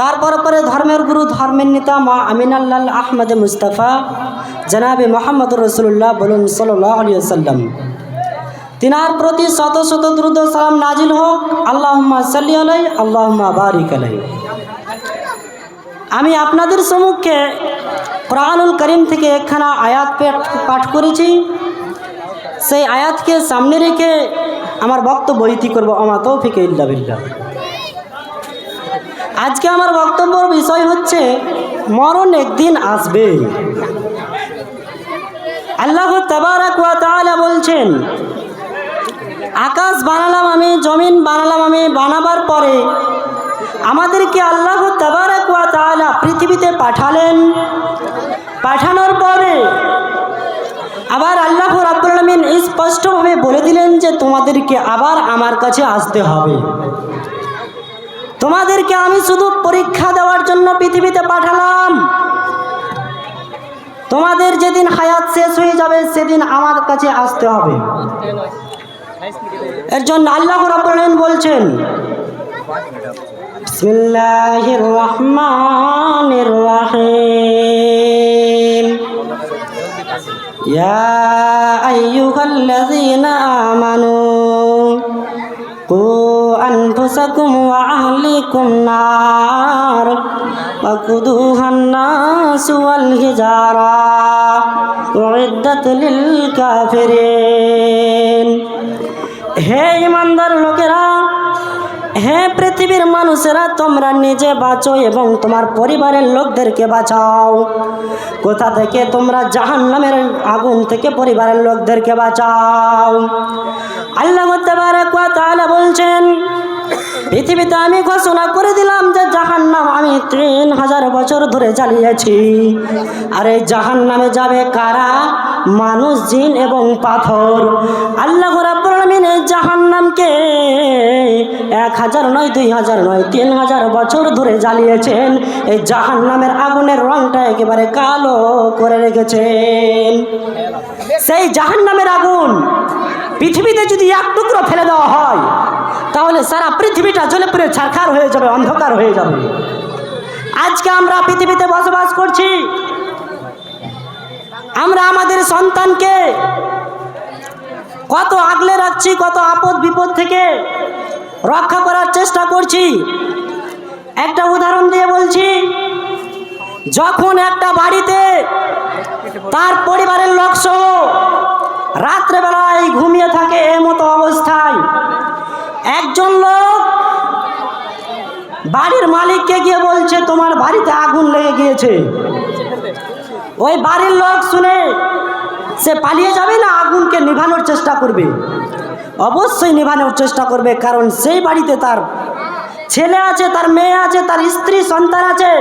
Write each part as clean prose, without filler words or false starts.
তারপর পরে ধর্মের গুরু ধর্মের নেতা মা আমিনাল্লাহ আহমদ মুস্তাফা জনাবে মোহাম্মদুর রাসূলুল্লাহ বলুন সাল্লাল্লাহু আলাইহি ওয়াসাল্লাম। তিনার প্রতি শত শত দুরূদ ও সালাম নাজিল হোক। আল্লাহুম্মা সাল্লি আলাইহি আল্লাহুম্মা বারিক আলাইহি। আমি আপনাদের সম্মুখে কুরআনুল কারীম থেকে একখানা আয়াত পাঠ করেছি। সেই আয়াতকে সামনে রেখে আমার বক্তব্য ইতি করব। আমা তৌফিক ইল্লা বিল্লাহ। আজকে আমার বক্তব্যের বিষয় হচ্ছে মরণ একদিন আসবে। আল্লাহ তাবারাক ওয়া তাআলা বলছেন, আকাশ বানালাম আমি, জমিন বানালাম আমি, বানাবার পরে আমাদেরকে আল্লাহ তাবারাক ওয়া তাআলা পৃথিবীতে পাঠালেন। পাঠানোর পরে আবার আল্লাহ রাব্বুল আলামিন স্পষ্টভাবে বলে দিলেন যে তোমাদেরকে আবার আমার কাছে আসতে হবে। তোমাদেরকে আমি শুধু পরীক্ষা দেওয়ার জন্য পৃথিবীতে পাঠালাম। তোমাদের যেদিন হায়াত শেষ হয়ে যাবে সেদিন আমার কাছে আসতে হবে। এর জন্য আল্লাহ রাব্বুল আলামিন বলছেন, বিসমিল্লাহির রহমানির রহিম, ইয়া আইয়ুহাল্লাযীনা আমানু কু আনফুসাকুম ওয়া আহলিকুম নার ওয়াকুদুহান নাসু ওয়াল হিজারা উইদ্দাত লিল কাফিরিন। হে ঈমানদার লোকেরা, হে পৃথিবীর মানুষেরা, তোমরা নিজে বাঁচো এবং তোমার পরিবারের লোকদেরকে বাঁচাও। কোথা থেকে? তোমরা জাহান্নামের আগুন থেকে পরিবারের লোকদেরকে বাঁচাও। আল্লাহ তাবারাক ওয়া তাআলা বলছেন, পৃথিবীতে আমি ঘোষণা করে দিলাম যে জাহান্নাম আমি 3000 বছর ধরে জ্বালিয়েছি। আর এই জাহান্নামে যাবে কারা? মানুষ, জিন এবং পাথর। আল্লাহ রাব্বুল আলামিন এই জাহান্নামকে 1000 নয়, 2000 নয়, 3000 বছর ধরে জ্বালিয়েছেন। এই জাহান্নামের আগুনের রংটা একেবারে কালো করে রেখেছেন। সেই জাহান্নামের আগুন পৃথিবীতে যদি এক টুকরো ফেলে দেওয়া হয় তাহলে সারা পৃথিবীটা জ্বলে পুড়ে ছারখার হয়ে যাবে, অন্ধকার হয়ে যাবে। আজকে আমরা পৃথিবীতে বসবাস করছি। আমরা আমাদের সন্তানকে কত আগলে রাখছি, কত আপদ বিপদ থেকে রক্ষা করার চেষ্টা করছি। একটা উদাহরণ দিয়ে বলছি, যখন একটা বাড়িতে তার পরিবারের লোক সহ রাত্রেবেলায় ঘুমিয়ে থাকে, এমতো অবস্থায় একজন লোক বাড়ির মালিককে গিয়ে বলছে তোমার বাড়িতে আগুন লেগে গিয়েছে। ওই বাড়ির লোক শুনে সে পালিয়ে যাবে না আগুনকে নিভানোর চেষ্টা করবে? অবশ্যই নিভানোর চেষ্টা করবে, কারণ সেই বাড়িতে তার ছেলে আছে, তার মেয়ে আছে, তার স্ত্রী সন্তান আছে,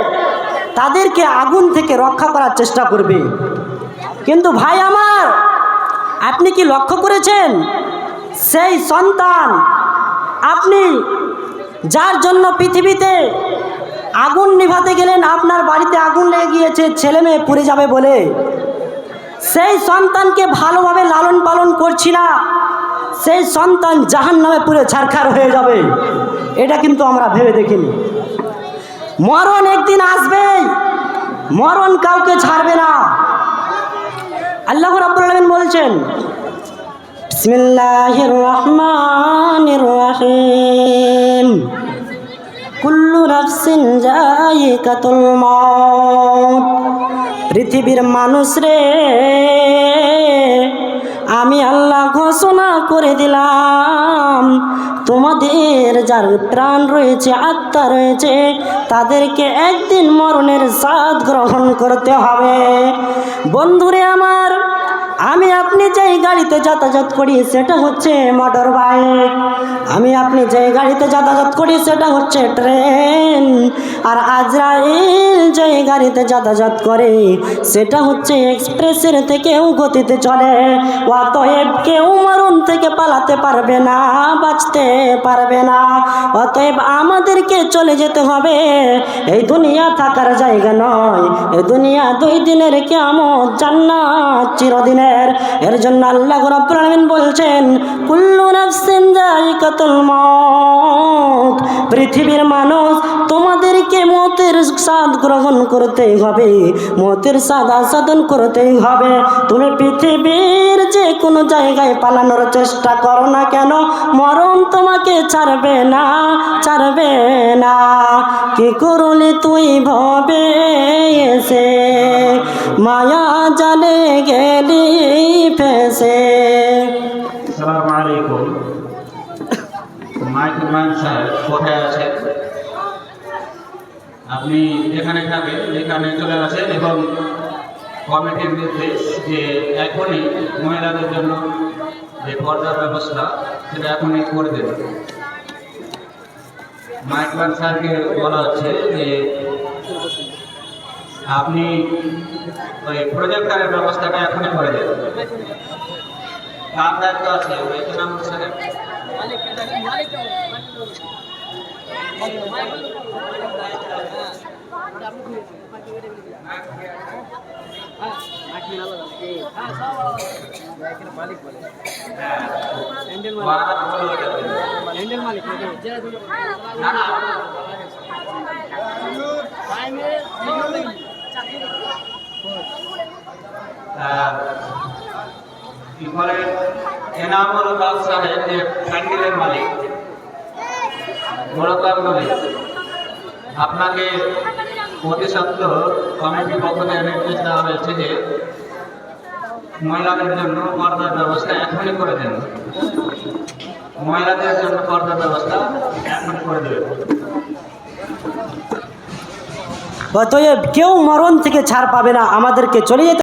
তাদেরকে আগুন থেকে রক্ষা করার চেষ্টা করবে। কিন্তু ভাই আমার, আপনি কি লক্ষ্য করেছেন সেই সন্তান, আপনি যার জন্য পৃথিবীতে আগুন নিভাতে গেলেন, আপনার বাড়িতে আগুন লেগে গিয়েছে ছেলে মেয়ে পুড়ে যাবে বলে, সেই সন্তানকে ভালোভাবে লালন পালন করছি না, সেই সন্তান জাহান্নামে পুড়ে ছারখার হয়ে যাবে। এটা কিন্তু আমরা ভেবে দেখিনি। মরণ একদিন আসবে, মরণ কাউকে ছাড়বে না। আল্লাহ রাব্বুল আলামিন বলছেন, বিসমিল্লাহির রহমানির রহিম, কুল্লু নাফসিন যায়িকাতুল মউত। পৃথিবীর মানুষ রে, আমি আল্লাহ ঘোষণা করে দিলাম, তোমাদের যার প্রাণ রয়েছে, আত্মা রয়েছে, তাদেরকে একদিন মরণের স্বাদ গ্রহণ করতে হবে। বন্ধুরে আমার, আমি আপনি যেই গাড়িতে যাতায়াত করি সেটা হচ্ছে মোটর বাইক, আমি আপনি যেই গাড়িতে যাতায়াত করি সেটা হচ্ছে ট্রেন, আর আজরাইল যেই গাড়িতে যাতায়াত করে সেটা হচ্ছে এক্সপ্রেসের থেকেও গতিতে চলে। অতএব কেউ মরণ থেকে পালাতে পারবে না, বাঁচতে পারবে না। অতএব আমাদেরকে চলে যেতে হবে। এই দুনিয়া থাকার জায়গা নয়, এই দুনিয়া 2 দিনের কিয়ামত, জান্নাত চিরদিনের। তোমাদের। এর জন্য আল্লাহ রাব্বুল আলামিন বলছেন কুল্লু নাফসিন যায়িকাতুল মউত, পৃথিবীর মানুষ তোমাদেরকে মতের স্বাদ গ্রহণ করতেই হবে, মতের স্বাদ আস্বাদন করতেই হবে। তুমি পৃথিবীর যে কোনো জায়গায় পালানোর চেষ্টা করো না কেন, মরণ তোমাকে ছাড়বে না, ছাড়বে না। কি করলি তুই ভবে এসে, মায়া জালে গেলি ফেসে। আসসালামু আলাইকুম। মাইকুল মান স্যার কোথায় আছেন? আপনি যেখানে থাকেন যেখানে চলে আসেন এবং কমিটির নির্দেশ যে এখনই মহিলাদের জন্য যে পর্দার ব্যবস্থা সেটা এখনই করে দেবেন। মাইকুল স্যারকে বলা হচ্ছে যে আপনি ওই প্রজেক্টারের ব্যবস্থাটা এখনই করে দেবেন। কার দায়িত্ব আছে ওই নাম স্যারের? এনামুল হক সাহেব যে প্যান্ডেলের মালিক বড়কামগঞ্জ, আপনাকে অতি সত্ত্বর কমিটির পক্ষ থেকে নির্দেশ দেওয়া হয়েছে যে মহিলাদের জন্য পর্দার ব্যবস্থা এখনই করে দেন। মহিলাদের জন্য পর্দার ব্যবস্থা এখনই করে দেবেন। অতএব কেউ মরণ থেকে ছাড় পাবে না, আমাদেরকে চলে যেতে